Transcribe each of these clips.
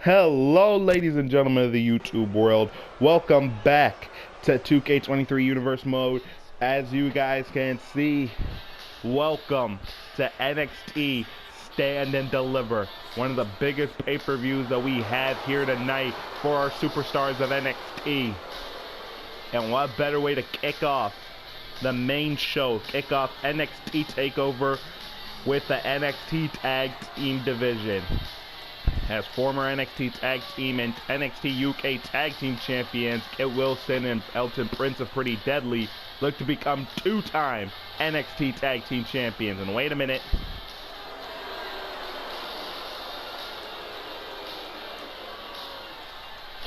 Hello, ladies and gentlemen of the YouTube world. Welcome back to 2K23 Universe Mode. As you guys can see, welcome to NXT Stand and Deliver, one of the biggest pay-per-views that we have here tonight for our superstars of NXT. And what better way to kick off the main show, kick off NXT TakeOver with the NXT Tag Team Division. As former NXT Tag Team and NXT UK Tag Team Champions Kit Wilson and Elton Prince of Pretty Deadly look to become two-time NXT Tag Team Champions. And wait a minute.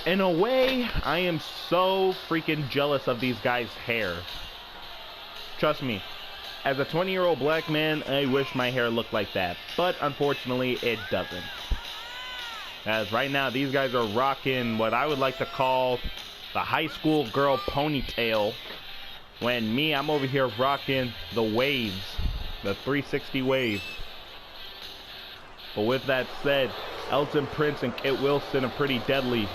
In a way, I am so freaking jealous of these guys' hair. Trust me, as a 20-year-old black man, I wish my hair looked like that. But unfortunately, it doesn't. As right now, these guys are rocking what I would like to call the high school girl ponytail. When me, I'm over here rocking the waves, the 360 wave. But with that said, Elton Prince and Kit Wilson of Pretty Deadly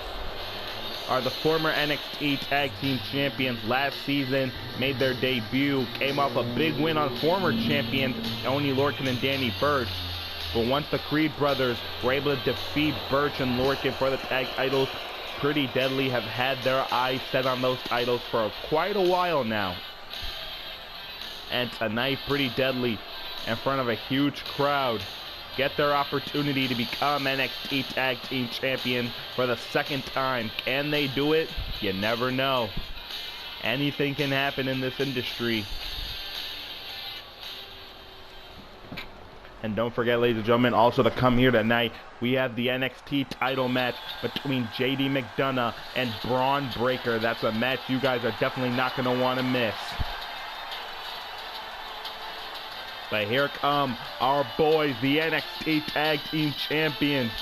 are the former NXT Tag Team Champions. Last season, made their debut, came off a big win on former champions Oney Lorcan and Danny Burch. But once the Creed brothers were able to defeat Burch and Lorcan for the tag titles, Pretty Deadly have had their eyes set on those titles for quite a while now. And tonight, Pretty Deadly, in front of a huge crowd, get their opportunity to become NXT Tag Team Champion for the second time. Can they do it? You never know. Anything can happen in this industry. And don't forget, ladies and gentlemen, also to come here tonight, we have the NXT title match between JD McDonagh and Bron Breakker. That's a match you guys are definitely not going to want to miss. But here come our boys, the NXT Tag Team Champions.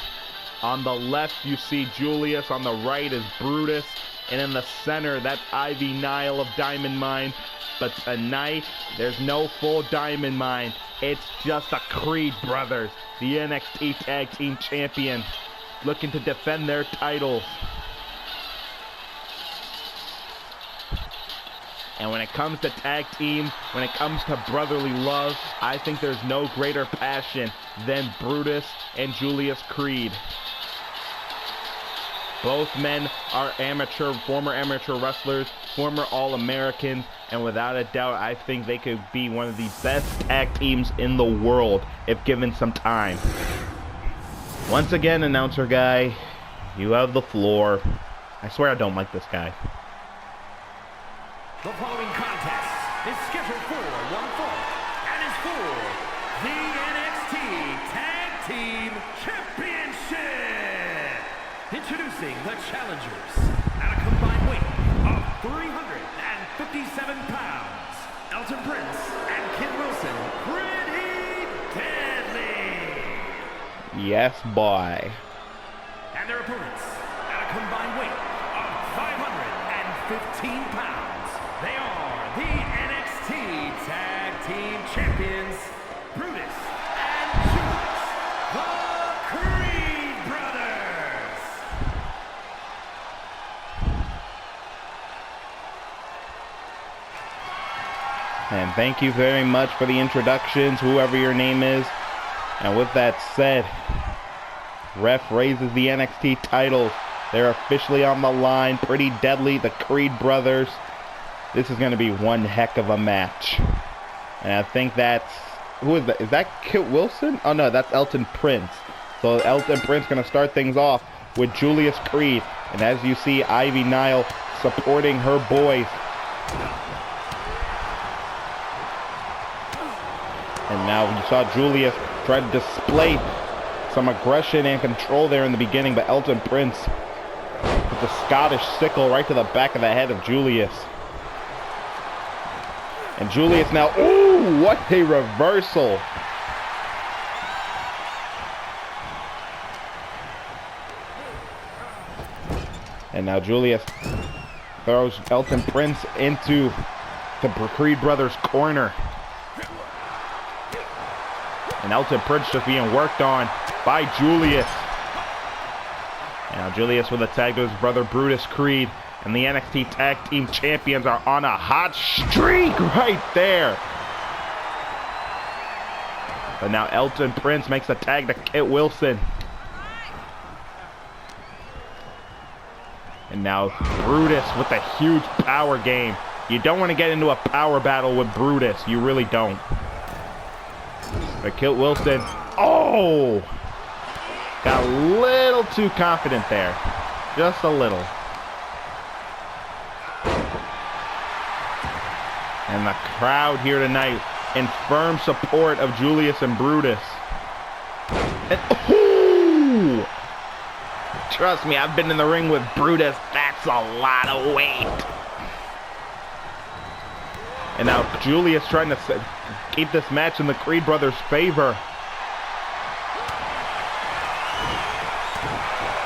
On the left, you see Julius. On the right is Brutus. And in the center, that's Ivy Nile of Diamond Mine. But tonight, there's no full Diamond Mine. It's just the Creed brothers, the NXT Tag Team Champions, looking to defend their titles. And when it comes to tag teams, when it comes to brotherly love, I think there's no greater passion than Brutus and Julius Creed. Both men are former amateur wrestlers, former All-Americans, and without a doubt, I think they could be one of the best tag teams in the world if given some time. Once again, announcer guy, you have the floor. I swear I don't like this guy. The following contest is scheduled for one fall and is for the NXT Tag Team Championship. Introducing the challengers at a combined weight of 357 pounds, Elton Prince and Kit Wilson, Pretty Deadly. Yes, boy. And their opponents at a combined weight of 515 pounds. They are the NXT Tag Team Champions, Brutus and Julius, the Creed brothers. And thank you very much for the introductions, whoever your name is. And with that said, ref raises the NXT titles. They're officially on the line. Pretty Deadly, the Creed brothers. This is going to be one heck of a match. And I think that's... Who is that? Is that Kit Wilson? Oh no, that's Elton Prince. So Elton Prince going to start things off with Julius Creed. And as you see, Ivy Nile supporting her boys. And now you saw Julius try to display some aggression and control there in the beginning. But Elton Prince with the Scottish sickle right to the back of the head of Julius. And Julius now, ooh, what a reversal. And now Julius throws Elton Prince into the Creed brothers' corner. And Elton Prince just being worked on by Julius. Now Julius with a tag to his brother Brutus Creed. And the NXT Tag Team Champions are on a hot streak right there. But now Elton Prince makes a tag to Kit Wilson. And now Brutus with a huge power game. You don't want to get into a power battle with Brutus. You really don't. But Kit Wilson, oh! Got a little too confident there. Just a little. And the crowd here tonight in firm support of Julius and Brutus. And, ooh! Trust me, I've been in the ring with Brutus. That's a lot of weight. And now Julius trying to keep this match in the Creed brothers' favor.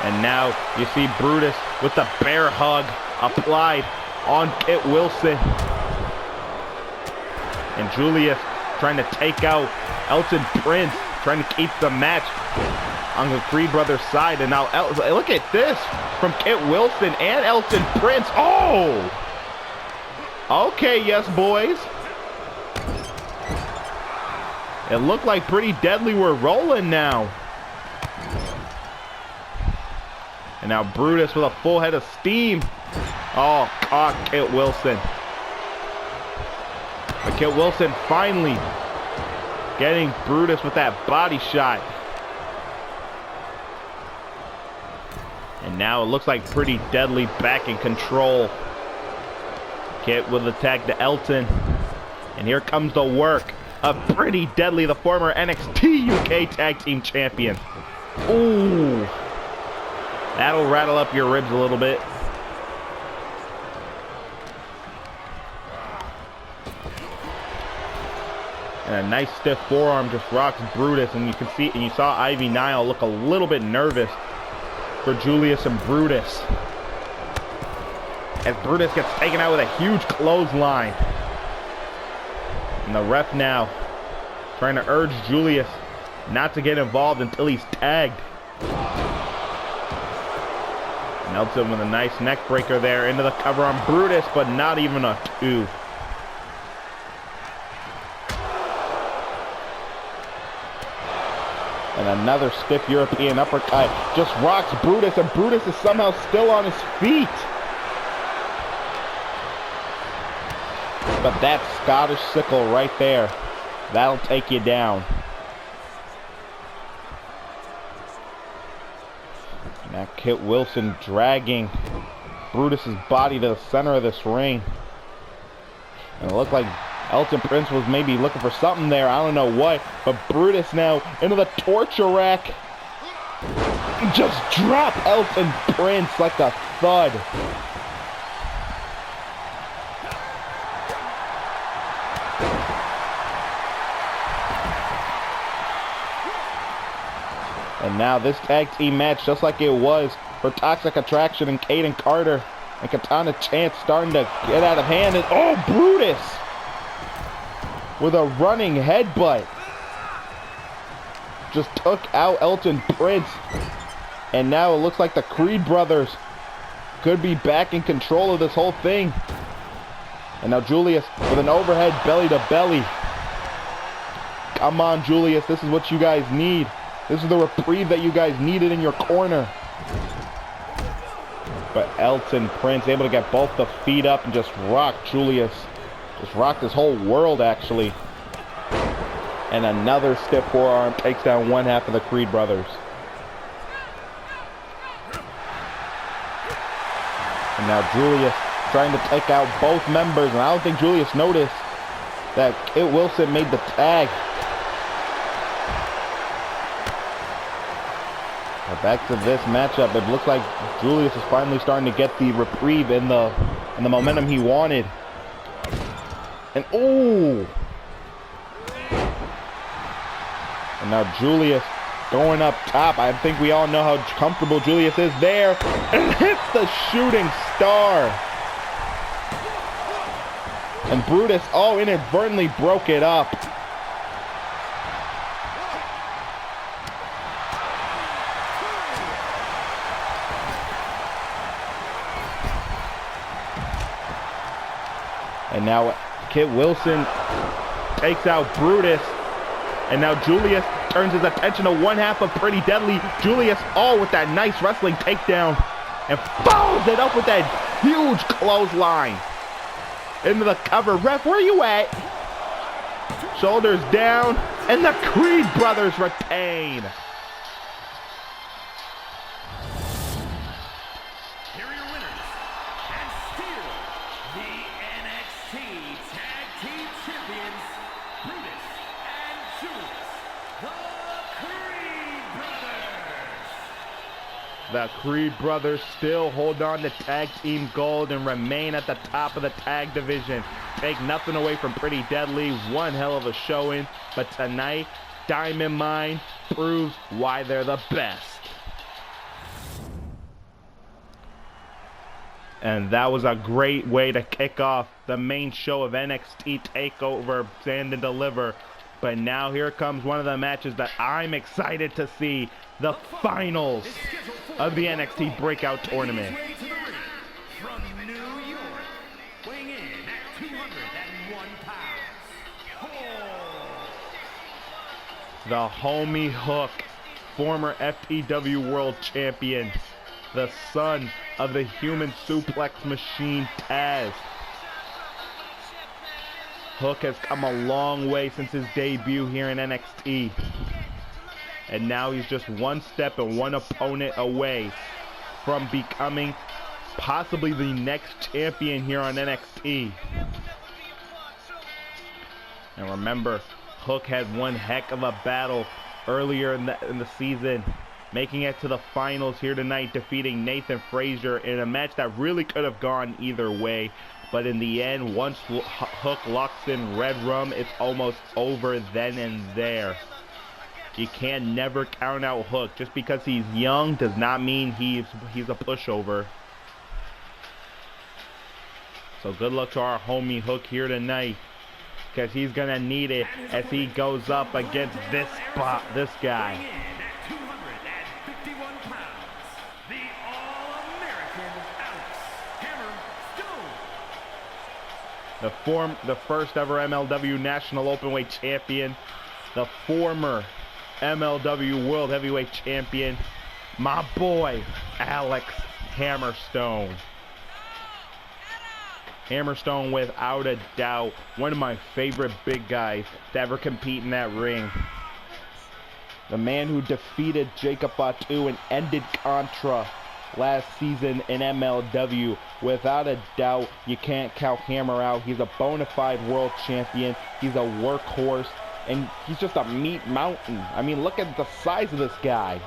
And now you see Brutus with the bear hug applied on Kit Wilson. And Julius trying to take out Elton Prince, trying to keep the match on the Creed brothers' side. And now look at this from Kit Wilson and Elton Prince. Oh! Okay, yes, boys. It looked like Pretty Deadly were rolling now. And now Brutus with a full head of steam. Oh, caught Kit Wilson. But Kit Wilson finally getting Brutus with that body shot. And now it looks like Pretty Deadly back in control. Kit with a tag to Elton. And here comes the work of Pretty Deadly, the former NXT UK Tag Team Champion. Ooh. That'll rattle up your ribs a little bit. And a nice stiff forearm just rocks Brutus, and you can see, and you saw Ivy Nile look a little bit nervous for Julius and Brutus, as Brutus gets taken out with a huge clothesline. And the ref now trying to urge Julius not to get involved until he's tagged. Nelson with a nice neck breaker there into the cover on Brutus, but not even a 2. And another stiff European uppercut just rocks Brutus, and Brutus is somehow still on his feet. But that Scottish sickle right there, that'll take you down. Now Kit Wilson dragging Brutus's body to the center of this ring. And it looked like Elton Prince was maybe looking for something there. I don't know what. But Brutus now into the torture rack. Just drop Elton Prince like a thud. And now this tag team match, just like it was for Toxic Attraction and Caden Carter and Katana Chance, starting to get out of hand. And oh, Brutus with a running headbutt just took out Elton Prince. And now it looks like the Creed brothers could be back in control of this whole thing. And now Julius with an overhead belly to belly. Come on, Julius, this is what you guys need. This is the reprieve that you guys needed in your corner. But Elton Prince able to get both the feet up and just rock Julius. Just rocked his whole world, actually. And another stiff forearm takes down one half of the Creed brothers. And now Julius trying to take out both members. And I don't think Julius noticed that Kit Wilson made the tag. But back to this matchup. It looks like Julius is finally starting to get the reprieve and the momentum he wanted. And ooh! And now Julius going up top. I think we all know how comfortable Julius is there. And hits the shooting star. And Brutus, oh, inadvertently broke it up. And now Kit Wilson takes out Brutus. And now Julius turns his attention to one half of Pretty Deadly. Julius, with that nice wrestling takedown. And follows it up with that huge clothesline. Into the cover. Ref, where you at? Shoulders down. And the Creed brothers retain. Here are your winners, and still the NXT Tag Team Champions, Brutus and Julius, the Creed Brothers. The Creed brothers still hold on to tag team gold and remain at the top of the tag division. Take nothing away from Pretty Deadly. One hell of a showing. But tonight, Diamond Mine proves why they're the best. And that was a great way to kick off the main show of NXT TakeOver Stand and Deliver. But now here comes one of the matches that I'm excited to see. The finals of the NXT Breakout Tournament. From New York, weighing in at 201 pounds, the homie Hook, former FPW World Champion, the son of the Human Suplex Machine Taz. Hook has come a long way since his debut here in NXT. And now he's just one step and one opponent away from becoming possibly the next champion here on NXT. And remember, Hook had one heck of a battle earlier in the season, making it to the finals here tonight, defeating Nathan Frazier in a match that really could have gone either way. But in the end, once Hook locks in Red Rum, it's almost over then and there. You can never count out Hook. Just because he's young does not mean he's a pushover. So good luck to our homie Hook here tonight, because he's gonna need it as he goes up against this guy. weighing in at 251 pounds, the All-American Alex Hammerstone. The first ever MLW National Openweight Champion, the former MLW World Heavyweight Champion, my boy Alex Hammerstone. Hammerstone, without a doubt, one of my favorite big guys to ever compete in that ring. The man who defeated Jacob Fatu and ended Contra last season in MLW. Without a doubt, you can't count Hammer out. He's a bona fide world champion. He's a workhorse. And he's just a meat mountain. I mean, look at the size of this guy.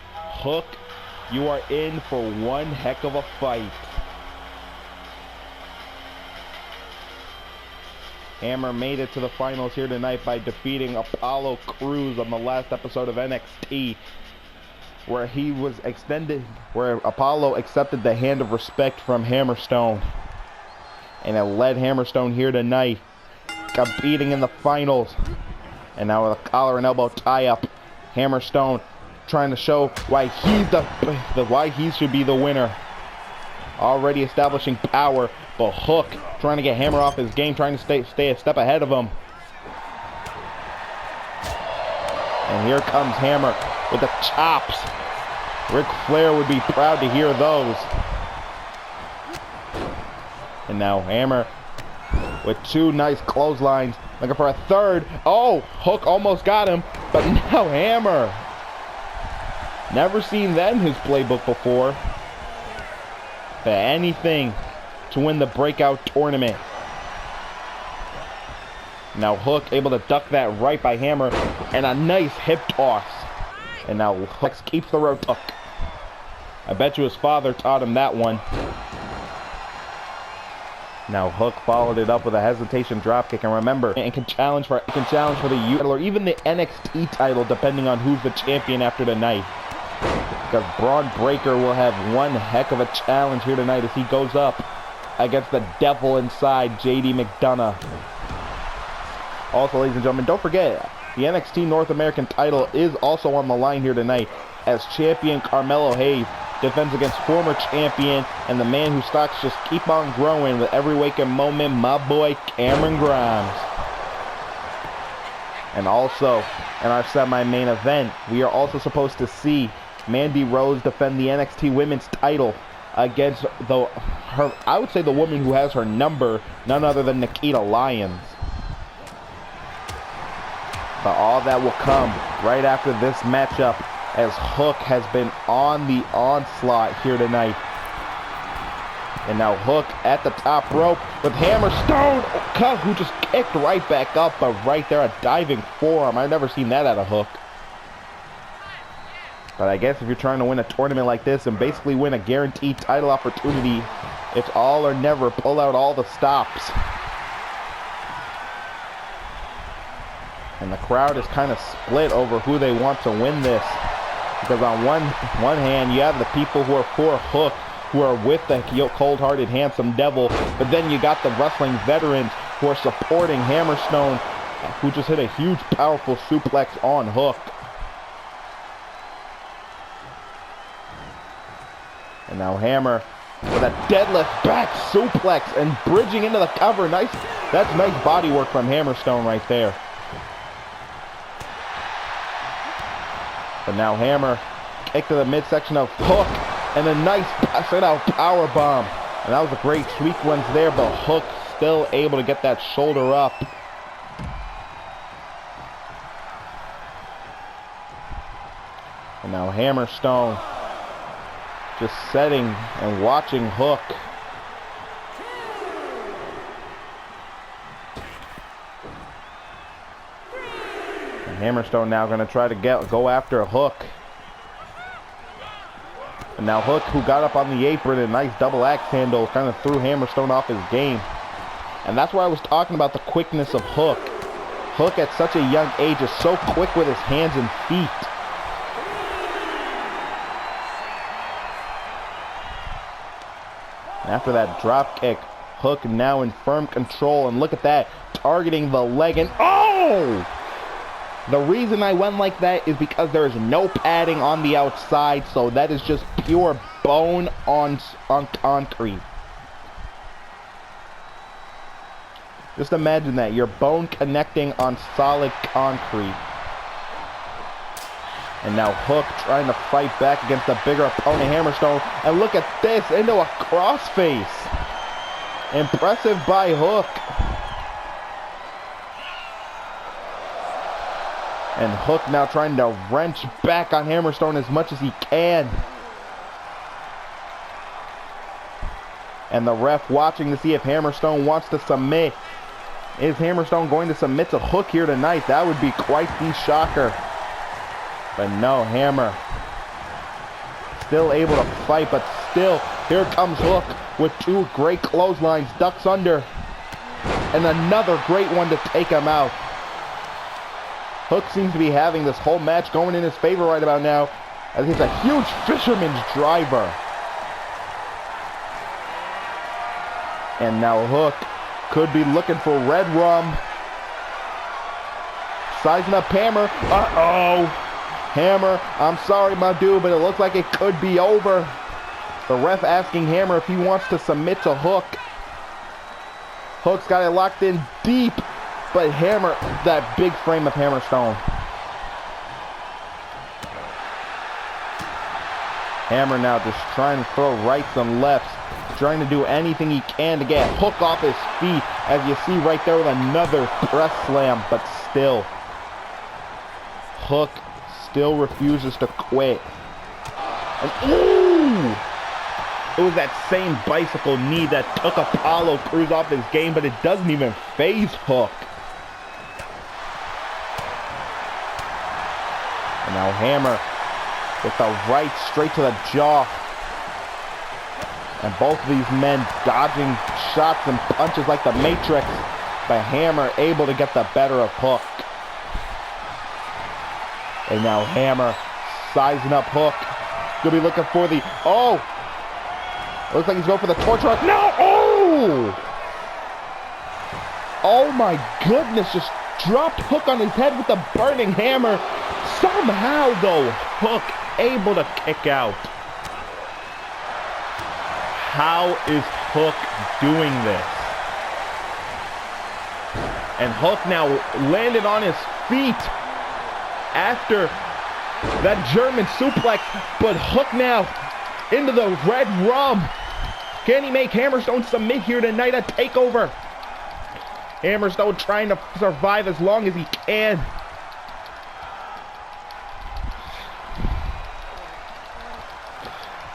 Hook, you are in for one heck of a fight. Hammer made it to the finals here tonight by defeating Apollo Crews on the last episode of NXT, where Apollo accepted the hand of respect from Hammerstone. And it led Hammerstone here tonight, competing in the finals. And now with a collar and elbow tie-up, Hammerstone trying to show why he's why he should be the winner. Already establishing power, but Hook trying to get Hammer off his game, trying to stay a step ahead of him. And here comes Hammer with the chops. Ric Flair would be proud to hear those. And now Hammer with two nice clotheslines, looking for a third. Oh, Hook almost got him, but now Hammer. Never seen that in his playbook before. But anything to win the breakout tournament. Now Hook able to duck that right by Hammer, and a nice hip toss. And now Hook keeps the road hook. I bet you his father taught him that one. Now Hook followed it up with a hesitation dropkick, and remember, it can challenge for the U title or even the NXT title, depending on who's the champion after tonight. Because Bron Breakker will have one heck of a challenge here tonight as he goes up against the devil inside, JD McDonagh. Also, ladies and gentlemen, don't forget, the NXT North American title is also on the line here tonight, as champion Carmelo Hayes defends against former champion and the man whose stocks just keep on growing with every waking moment, my boy Cameron Grimes. And also, in our semi-main event, we are also supposed to see Mandy Rose defend the NXT Women's title against I would say the woman who has her number, none other than Nikita Lyons. But all that will come right after this matchup, as Hook has been on the onslaught here tonight. And now Hook at the top rope with Hammerstone, who just kicked right back up, but right there, a diving forearm. I've never seen that out of Hook. But I guess if you're trying to win a tournament like this and basically win a guaranteed title opportunity, it's all or never. Pull out all the stops. And the crowd is kind of split over who they want to win this. Because on one hand, you have the people who are for Hook, who are with the cold-hearted, handsome devil. But then you got the wrestling veterans who are supporting Hammerstone, who just hit a huge, powerful suplex on Hook. And now Hammer with a deadlift back suplex and bridging into the cover. Nice. That's nice body work from Hammerstone right there. But now Hammer kick to the midsection of Hook and a nice sit-out power bomb. And that was a great sequence there, but Hook still able to get that shoulder up. And now Hammerstone just setting and watching Hook. And Hammerstone now going to try to go after Hook. And now Hook, who got up on the apron, a nice double axe handle, kind of threw Hammerstone off his game. And that's why I was talking about the quickness of Hook. Hook at such a young age is so quick with his hands and feet. After that drop kick, Hook now in firm control, and look at that, targeting the leg, and oh! The reason I went like that is because there is no padding on the outside, so that is just pure bone on concrete. Just imagine that, your bone connecting on solid concrete. And now Hook trying to fight back against the bigger opponent, Hammerstone. And look at this, into a crossface. Impressive by Hook. And Hook now trying to wrench back on Hammerstone as much as he can. And the ref watching to see if Hammerstone wants to submit. Is Hammerstone going to submit to Hook here tonight? That would be quite the shocker. But no, Hammer still able to fight, but still, here comes Hook with two great clotheslines, ducks under, and another great one to take him out. Hook seems to be having this whole match going in his favor right about now, as he's a huge fisherman's driver. And now Hook could be looking for Red Rum. Sizing up Hammer. Uh-oh. Hammer, I'm sorry, my dude, but it looks like it could be over. The ref asking Hammer if he wants to submit to Hook. Hook's got it locked in deep, but Hammer, that big frame of Hammerstone. Hammer now just trying to throw rights and lefts, trying to do anything he can to get Hook off his feet, as you see right there with another press slam, but still, Hook still refuses to quit. And ooh! It was that same bicycle knee that took Apollo Crews off his game, but it doesn't even phase Hook. And now Hammer with the right straight to the jaw. And both of these men dodging shots and punches like the Matrix, but Hammer able to get the better of Hook. And now Hammer sizing up Hook. Gonna be looking for the, oh! Looks like he's going for the torch rock. No! Oh! Oh my goodness, just dropped Hook on his head with the burning hammer. Somehow though, Hook able to kick out. How is Hook doing this? And Hook now landed on his feet after that German suplex, but Hook now into the red rum. Can he make Hammerstone submit here tonight? A takeover. Hammerstone trying to survive as long as he can.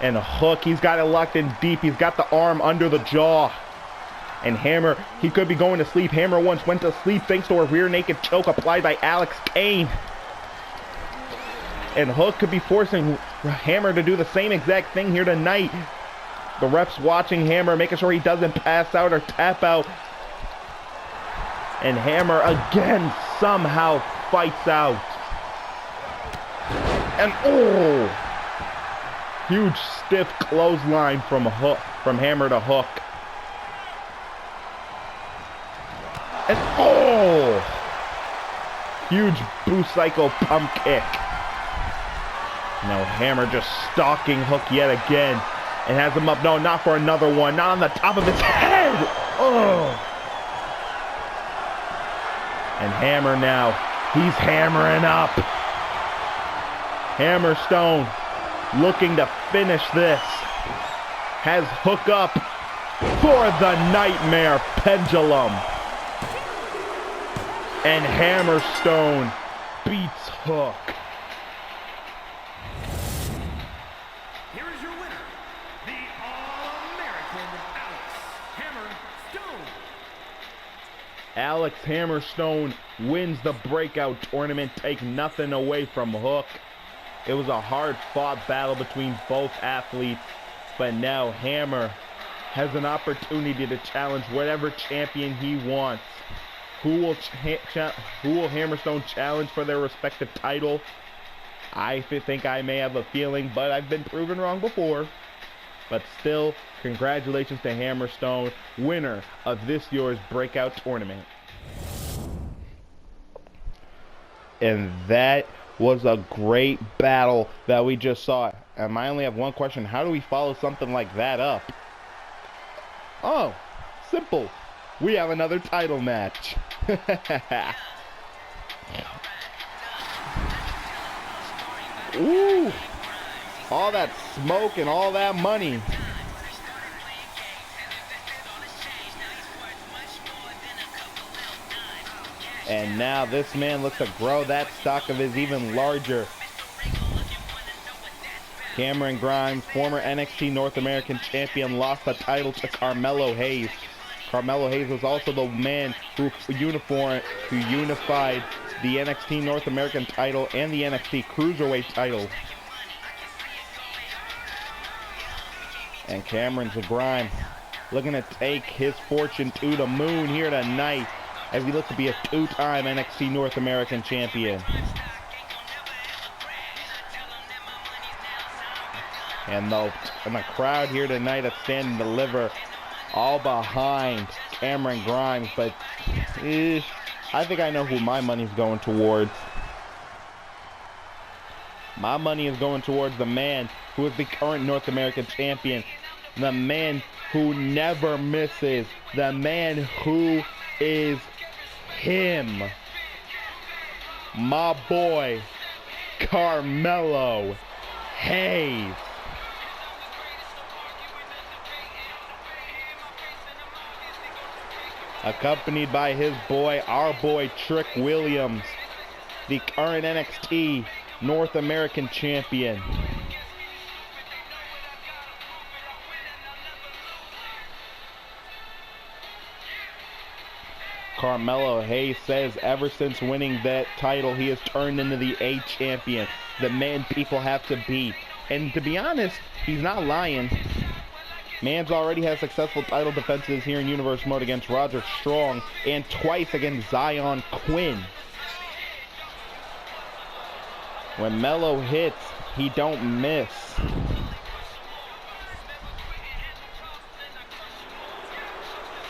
And Hook, he's got it locked in deep. He's got the arm under the jaw. And Hammer, he could be going to sleep. Hammer once went to sleep thanks to a rear naked choke applied by Alex Kane. And Hook could be forcing Hammer to do the same exact thing here tonight. The ref's watching Hammer, making sure he doesn't pass out or tap out. And Hammer again somehow fights out. And oh! Huge stiff clothesline from Hammer to Hook. And oh! Huge boost cycle pump kick. Now Hammer just stalking Hook yet again. And has him up. No, not for another one. Not on the top of his head. Oh! And Hammer now. He's hammering up. Hammerstone looking to finish this. Has Hook up for the Nightmare Pendulum. And Hammerstone beats Hook. Here is your winner, the All-American Alex Hammerstone. Alex Hammerstone wins the Breakout tournament. Take nothing away from Hook. It was a hard-fought battle between both athletes, but now Hammer has an opportunity to challenge whatever champion he wants. Who will Hammerstone challenge for their respective title? I think I may have a feeling, but I've been proven wrong before. But still, congratulations to Hammerstone, winner of this year's Breakout tournament. And that was a great battle that we just saw. And I only have one question. How do we follow something like that up? Oh, simple. We have another title match. Ooh, all that smoke and all that money. And now this man looks to grow that stock of his even larger. Cameron Grimes, former NXT North American champion, lost the title to Carmelo Hayes. Carmelo Hayes was also the man who unified the NXT North American title and the NXT Cruiserweight title. And Cameron Grimes looking to take his fortune to the moon here tonight as he looks to be a two-time NXT North American champion. And the crowd here tonight at Stand and Deliver, all behind Cameron Grimes, but I think I know who my money's going towards. My money is going towards the man who is the current North American champion, the man who never misses, the man who is him, my boy, Carmelo Hayes. Accompanied by his boy, our boy, Trick Williams, the current NXT North American champion. Carmelo Hayes says ever since winning that title, he has turned into the A champion, the man people have to beat. And to be honest, he's not lying. Man's already has successful title defenses here in Universe Mode against Roderick Strong and twice against Zion Quinn. When Melo hits, he don't miss.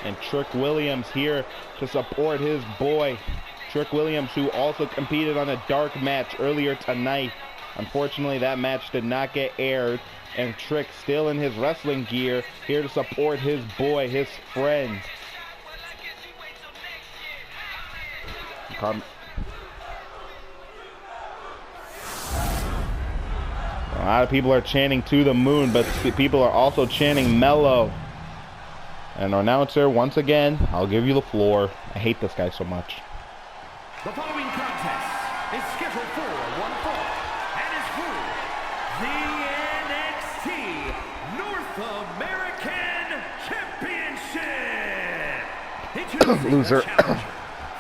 And Trick Williams here to support his boy. Trick Williams, who also competed on a dark match earlier tonight. Unfortunately, that match did not get aired, and Trick still in his wrestling gear, here to support his boy, his friend. A lot of people are chanting "to the moon," but people are also chanting "Mellow." And our announcer, once again, I'll give you the floor. I hate this guy so much. The following contest is scheduled for one fall and is for the NXT North American Championship. Introducing Loser. the challenger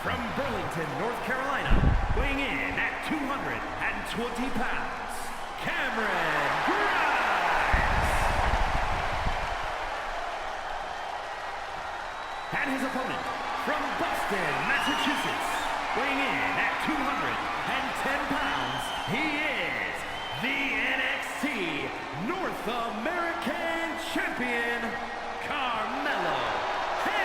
from Burlington, North Carolina, weighing in at 220 pounds, Cameron Grimes. And his opponent from Boston, Massachusetts, weighing in at 210 pounds, he is the NXT North American Champion, Carmelo Hayes.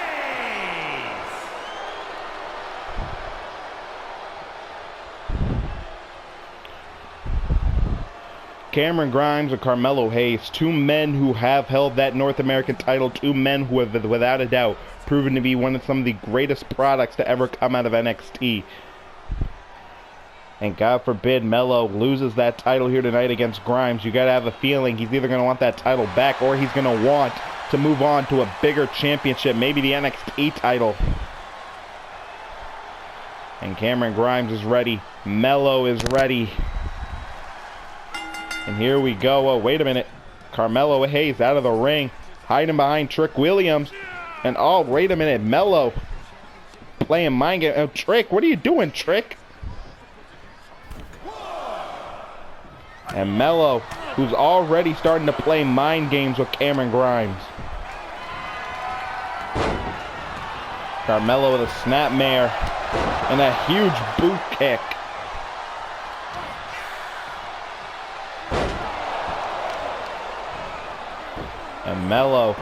Cameron Grimes and Carmelo Hayes, two men who have held that North American title, two men who have, without a doubt, proven to be one of some of the greatest products to ever come out of NXT. And God forbid Mello loses that title here tonight against Grimes. You gotta have a feeling he's either gonna want that title back or he's gonna want to move on to a bigger championship, maybe the NXT title. And Cameron Grimes is ready. Mello is ready. And here we go. Oh, wait a minute. Carmelo Hayes out of the ring, hiding behind Trick Williams. And oh, wait a minute. Mello playing mind game. Oh, Trick, what are you doing, Trick? And Mello, who's already starting to play mind games with Cameron Grimes. Carmelo with a snapmare and a huge boot kick. And Mello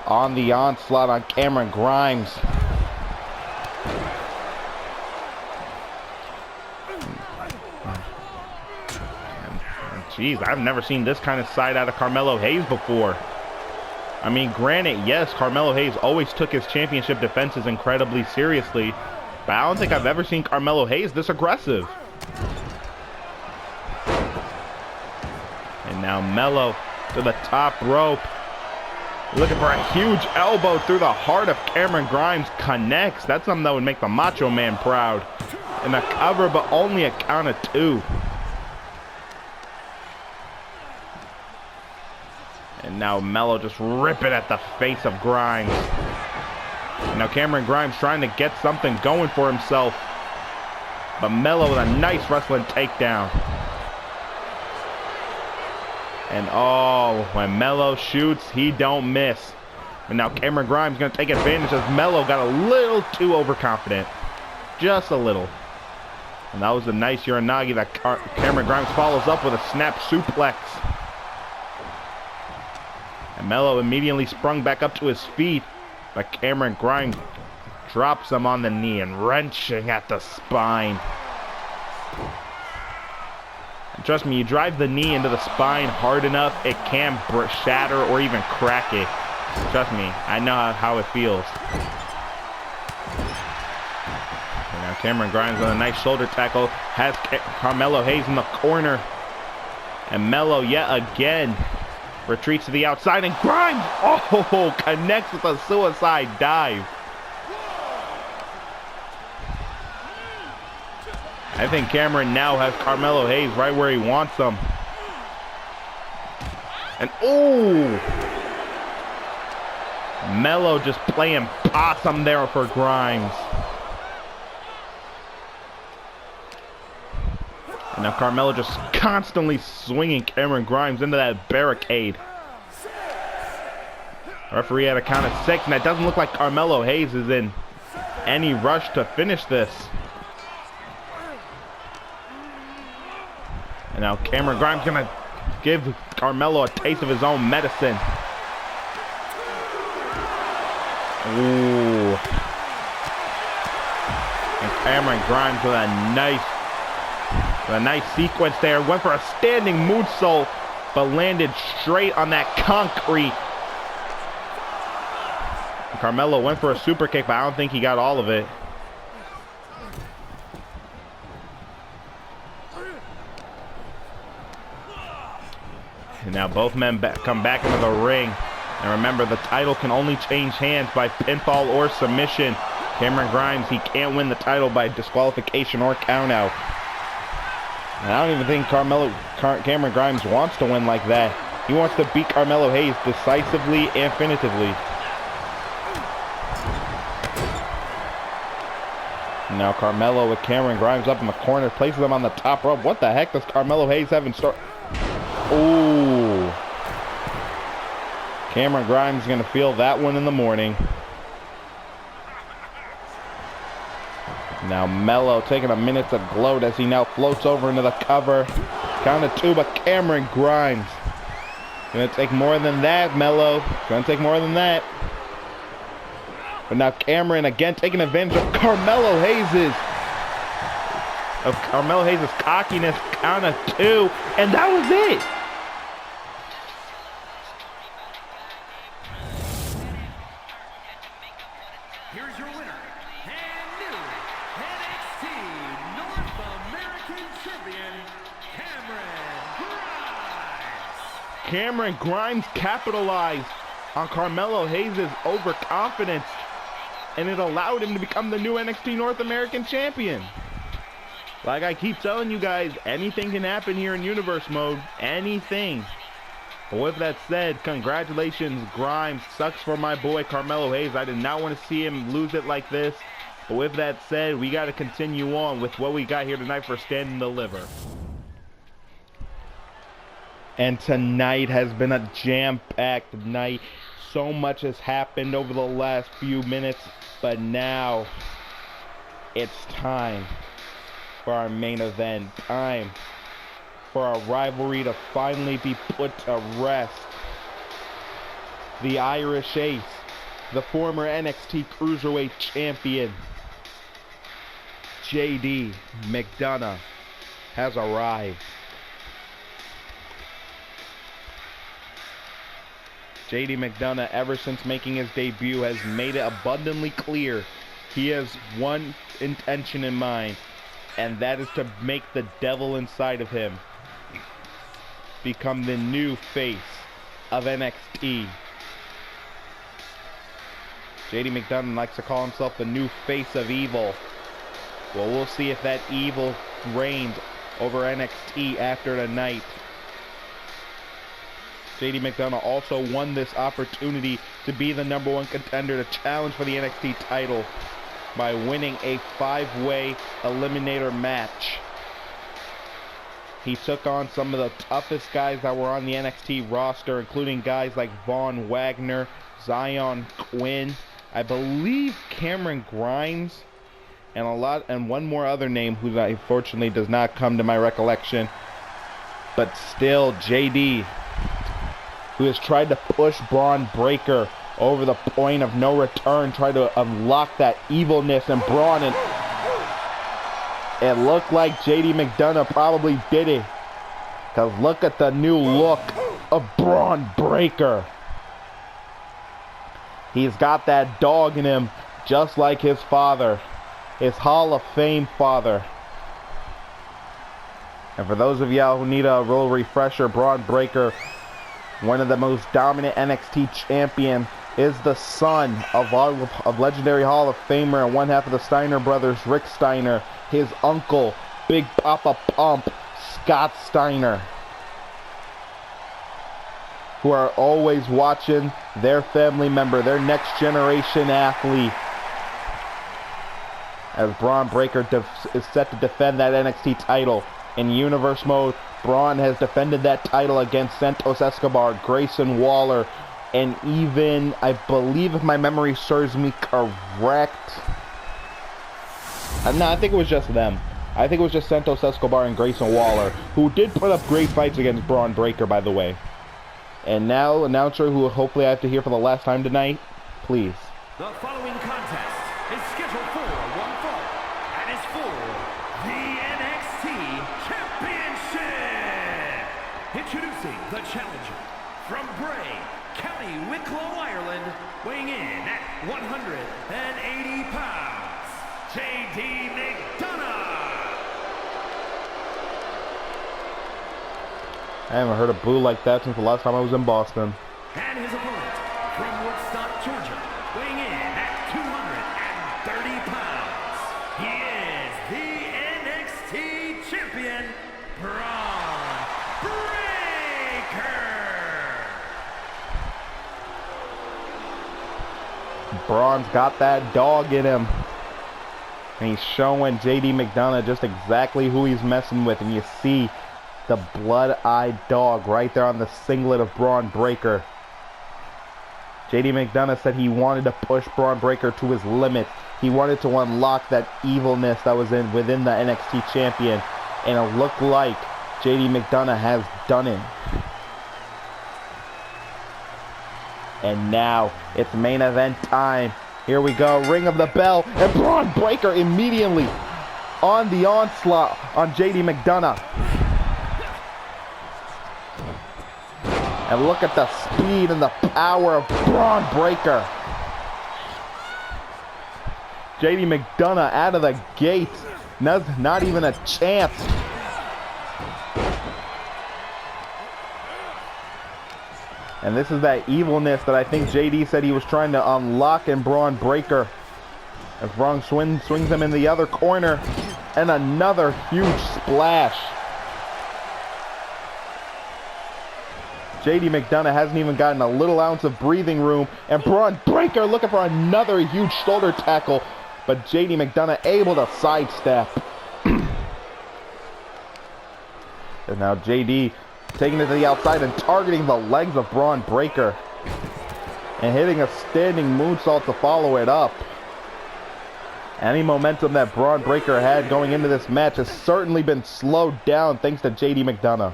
on the onslaught on Cameron Grimes. Jeez, I've never seen this kind of side out of Carmelo Hayes before. I mean, granted, yes, Carmelo Hayes always took his championship defenses incredibly seriously, but I don't think I've ever seen Carmelo Hayes this aggressive. And now Mello to the top rope, looking for a huge elbow through the heart of Cameron Grimes. Connects. That's something that would make the Macho Man proud. And a cover, but only a count of 2. And now Mello just ripping at the face of Grimes. And now Cameron Grimes trying to get something going for himself, but Mello with a nice wrestling takedown. And oh, when Mello shoots, he don't miss. And now Cameron Grimes going to take advantage as Mello got a little too overconfident. Just a little. And that was a nice Uranagi that Cameron Grimes follows up with a snap suplex. And Mello immediately sprung back up to his feet, but Cameron Grimes drops him on the knee and wrenching at the spine. And trust me, you drive the knee into the spine hard enough, it can shatter or even crack it. Trust me, I know how it feels. And now Cameron Grimes with a nice shoulder tackle has Carmelo Hayes in the corner. And Mello yet again retreats to the outside, and Grimes, oh, connects with a suicide dive. I think Cameron now has Carmelo Hayes right where he wants him. And oh, Mello just playing possum there for Grimes. And now Carmelo just constantly swinging Cameron Grimes into that barricade. The referee had a count of 6, and it doesn't look like Carmelo Hayes is in any rush to finish this. And now Cameron Grimes gonna give Carmelo a taste of his own medicine. Ooh. And Cameron Grimes with a nice A nice sequence there. Went for a standing moonsault, but landed straight on that concrete. Carmelo went for a super kick, but I don't think he got all of it. And now both men come back into the ring. And remember, the title can only change hands by pinfall or submission. Cameron Grimes, he can't win the title by disqualification or countout. And I don't even think Cameron Grimes wants to win like that. He wants to beat Carmelo Hayes decisively and definitively. Now Carmelo with Cameron Grimes up in the corner, places him on the top rope. What the heck does Carmelo Hayes have in store? Ooh. Cameron Grimes is going to feel that one in the morning. Now Mello taking a minute to gloat as he now floats over into the cover. Count of 2, but Cameron Grimes. Going to take more than that, Mello. Going to take more than that. But now Cameron again taking advantage of Carmelo Hayes' cockiness. Count of 2, and that was it. Here's your winner, and new NXT North American Champion, Cameron Cameron Grimes. Grimes capitalized on Carmelo Hayes' overconfidence, and it allowed him to become the new NXT North American Champion. Like I keep telling you guys, anything can happen here in Universe Mode. Anything. But with that said, congratulations, Grimes. Sucks for my boy Carmelo Hayes. I did not want to see him lose it like this. But with that said, we got to continue on with what we got here tonight for Stand and Deliver. And tonight has been a jam-packed night. So much has happened over the last few minutes. But now, it's time for our main event. Time for our rivalry to finally be put to rest. The Irish Ace, the former NXT Cruiserweight Champion, JD McDonagh, has arrived. JD McDonagh, ever since making his debut, has made it abundantly clear he has one intention in mind, and that is to make the devil inside of him become the new face of NXT. JD McDonagh likes to call himself the new face of evil. Well, we'll see if that evil reigns over NXT after tonight. JD McDonagh also won this opportunity to be the #1 contender to challenge for the NXT title by winning a 5-way eliminator match. He took on some of the toughest guys that were on the NXT roster, including guys like Von Wagner, Zion Quinn, I believe Cameron Grimes, and one more other name who unfortunately does not come to my recollection. But still, JD, who has tried to push Bron Breakker over the point of no return, tried to unlock that evilness in Bron, and it looked like JD McDonagh probably did it. Because look at the new look of Bron Breakker. He's got that dog in him, just like his father, his Hall of Fame father. And for those of y'all who need a real refresher, Bron Breakker, one of the most dominant NXT champion, is the son of legendary Hall of Famer and one half of the Steiner brothers, Rick Steiner, his uncle, Big Papa Pump, Scott Steiner, who are always watching their family member, their next generation athlete, as Bron Breakker is set to defend that NXT title. In Universe Mode, Bron has defended that title against Santos Escobar, Grayson Waller, and even, I believe if my memory serves me correct, no, I think it was just them. I think it was just Santos Escobar and Grayson Waller, who did put up great fights against Bron Breakker, by the way. And now, announcer, who hopefully I have to hear for the last time tonight, please. The following contest is scheduled for one fall and is for the NXT Championship. Introducing the challenger from Bray, County Wicklow, Ireland, weighing in at 180 pounds, JD McDonagh. I haven't heard a boo like that since the last time I was in Boston. And his opponent from Woodstock, Georgia, weighing in at 230 pounds, he is the NXT champion, Bron Breakker. Braun's got that dog in him. And he's showing JD McDonagh just exactly who he's messing with. And you see the blood-eyed dog right there on the singlet of Bron Breakker. JD McDonagh said he wanted to push Bron Breakker to his limit. He wanted to unlock that evilness that was within the NXT champion. And it looked like JD McDonagh has done it. And now it's main event time. Here we go, ring of the bell, and Bron Breakker immediately on the onslaught on JD McDonagh. And look at the speed and the power of Bron Breakker. JD McDonagh out of the gate. Not even a chance. And this is that evilness that I think JD said he was trying to unlock in Bron Breakker. As Bron swings him in the other corner. And another huge splash. JD McDonagh hasn't even gotten a little ounce of breathing room. And Bron Breakker looking for another huge shoulder tackle. But JD McDonagh able to sidestep. And now JD taking it to the outside and targeting the legs of Bron Breakker. And hitting a standing moonsault to follow it up. Any momentum that Bron Breakker had going into this match has certainly been slowed down thanks to JD McDonagh.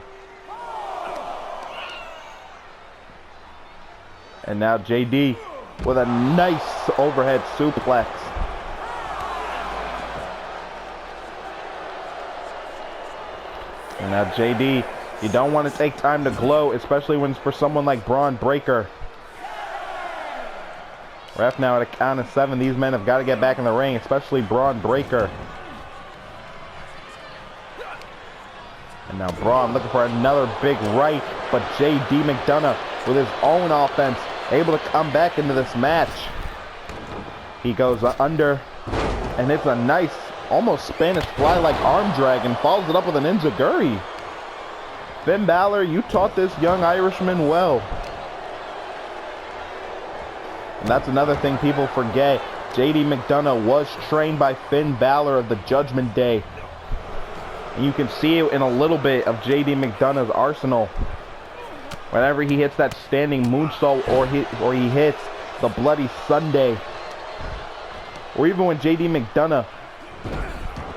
And now JD with a nice overhead suplex. And now JD, you don't want to take time to glow, especially when it's for someone like Bron Breakker. Ref now at a count of 7. These men have got to get back in the ring, especially Bron Breakker. And now Bron looking for another big right, but JD McDonagh with his own offense able to come back into this match. He goes under, and it's a nice, almost Spanish fly-like arm drag, and follows it up with an enziguri. Finn Balor, you taught this young Irishman well. And that's another thing people forget. JD McDonagh was trained by Finn Balor of the Judgment Day. And you can see it in a little bit of JD McDonagh's arsenal. Whenever he hits that standing moonsault or he hits the Bloody Sunday. Or even when JD McDonagh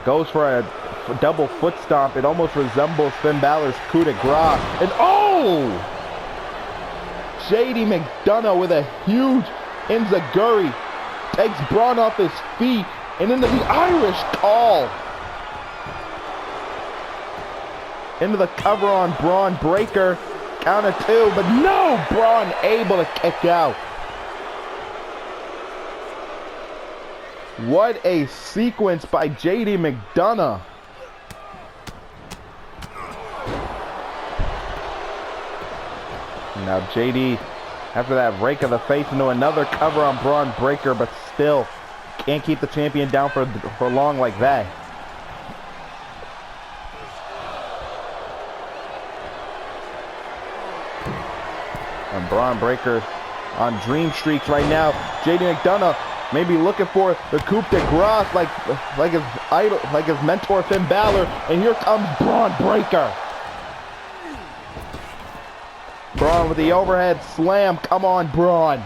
goes for a double foot stomp, it almost resembles Finn Balor's coup de grace. And oh! JD McDonagh with a huge enziguri takes Bron off his feet and into the Irish call. Into the cover on Bron Breakker. Count of 2, but no! Bron able to kick out. What a sequence by JD McDonagh. Now JD, after that rake of the face, into another cover on Bron Breakker, but still can't keep the champion down for long like that. And Bron Breakker on dream streaks right now. JD McDonagh maybe looking for the coup de grace like his idol, like his mentor Finn Balor. And here comes Bron Breakker. Bron with the overhead slam. Come on, Bron.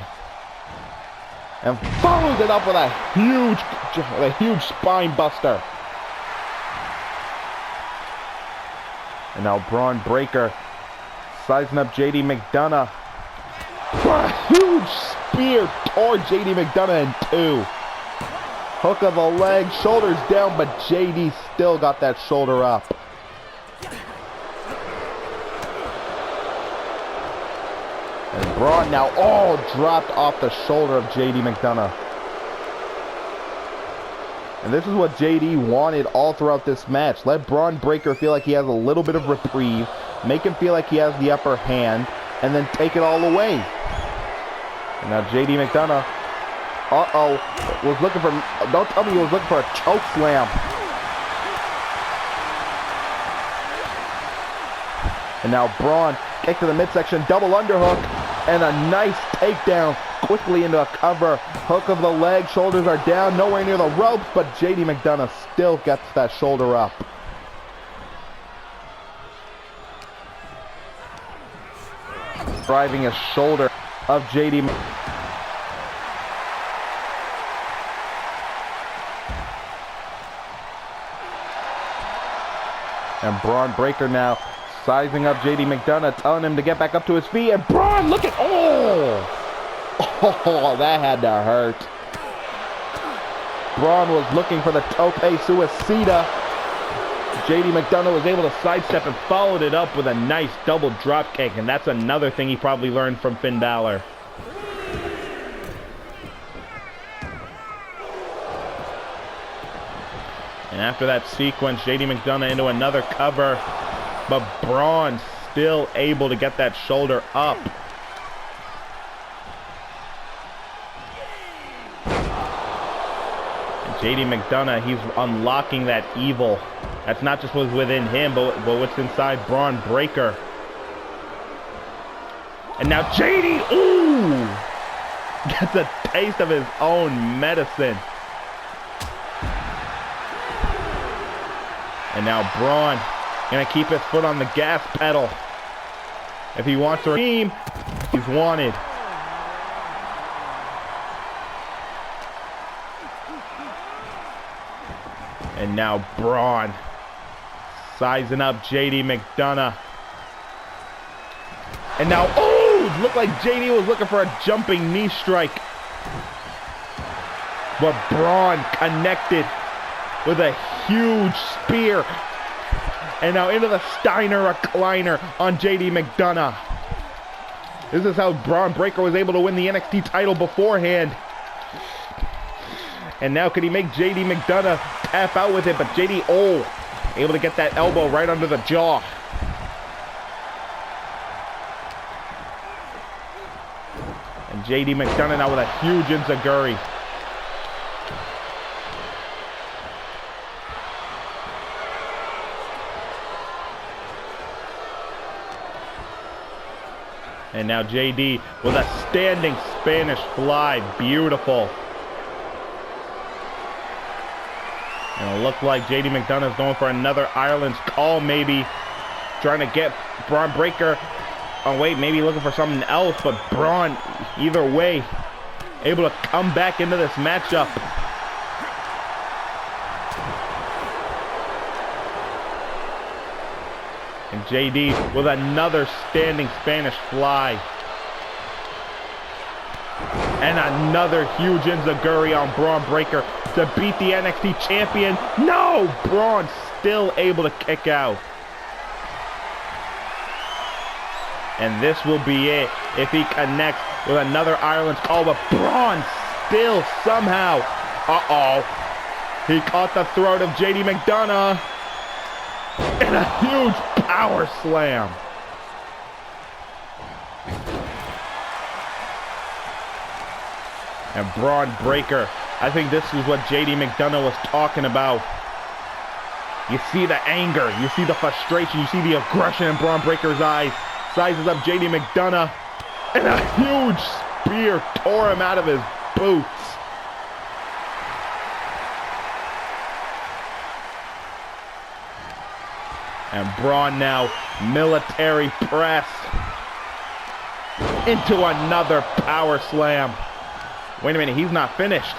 And follows it up with a huge spine buster. And now Bron Breakker sizing up JD McDonagh. For a huge spear toward JD McDonagh in 2. Hook of the leg, shoulders down, but JD still got that shoulder up. Bron now, dropped off the shoulder of JD McDonagh. And this is what JD wanted all throughout this match. Let Bron Breakker feel like he has a little bit of reprieve, make him feel like he has the upper hand, and then take it all away. And now JD McDonagh, was looking for, don't tell me he was looking for a choke slam. And now Bron, kick to the midsection, double underhook, and a nice takedown quickly into a cover. Hook of the leg, shoulders are down, nowhere near the ropes, but JD McDonagh still gets that shoulder up. Driving a shoulder of JD. And Bron Breakker now sizing up JD McDonagh, telling him to get back up to his feet. And Bron, look at, that had to hurt. Bron was looking for the tope suicida. JD McDonagh was able to sidestep and followed it up with a nice double drop kick. And that's another thing he probably learned from Finn Balor. And after that sequence, JD McDonagh into another cover. But Bron still able to get that shoulder up. And JD McDonagh, he's unlocking that evil. That's not just what's within him, but what's inside Bron Breakker. And now JD, gets a taste of his own medicine. And now Bron gonna keep his foot on the gas pedal. If he wants to redeem, he's wanted. And now Bron sizing up JD McDonagh. And now, looked like JD was looking for a jumping knee strike. But Bron connected with a huge spear. And now into the Steiner recliner on JD McDonagh. This is how Bron Breakker was able to win the NXT title beforehand. And now could he make JD McDonagh tap out with it? But JD, able to get that elbow right under the jaw. And JD McDonagh now with a huge enziguri. And now JD with a standing Spanish fly. Beautiful. And it looked like JD McDonagh is going for another Ireland's call, maybe. Trying to get Bron Breakker. Oh, wait, maybe looking for something else. But Bron, either way, able to come back into this matchup. And JD with another standing Spanish fly. And another huge enziguri on Bron Breakker to beat the NXT champion. No! Bron still able to kick out. And this will be it if he connects with another Ireland's call. But Bron still somehow. He caught the throat of JD McDonagh. And a huge power slam. And Bron Breakker, I think this is what JD McDonagh was talking about. You see the anger, you see the frustration, you see the aggression in Bron Breakker's eyes. Sizes up JD McDonagh, and a huge spear tore him out of his boots. And Bron now military press into another power slam. Wait a minute, he's not finished.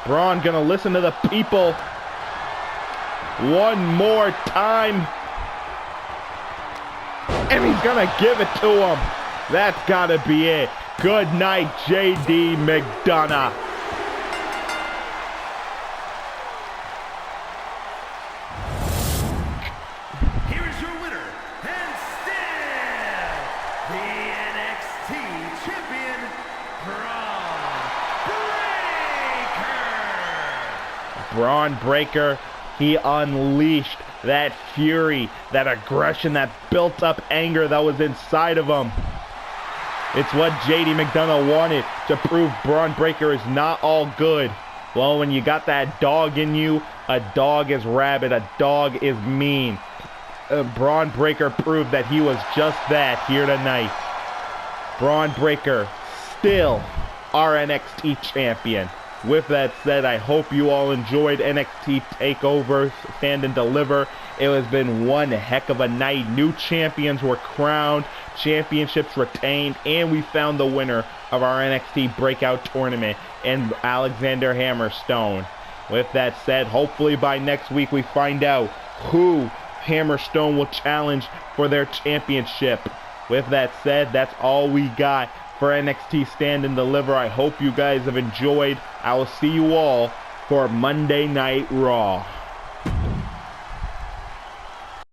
Bron gonna listen to the people one more time. And he's gonna give it to him. That's gotta be it. Good night, JD McDonagh. Here is your winner, and still the Bron Breakker, he unleashed that fury, that aggression, that built-up anger that was inside of him. It's what JD McDonagh wanted, to prove Bron Breakker is not all good. Well, when you got that dog in you, a dog is rabid, a dog is mean. Bron Breakker proved that he was just that here tonight. Bron Breakker, still our NXT champion. With that said, I hope you all enjoyed NXT TakeOver Stand and Deliver. It has been one heck of a night. New champions were crowned, championships retained, and we found the winner of our NXT Breakout tournament in Alexander Hammerstone. With that said, hopefully by next week we find out who Hammerstone will challenge for their championship. With that said, that's all we got for NXT Stand and Deliver. I hope you guys have enjoyed. I will see you all for Monday Night Raw.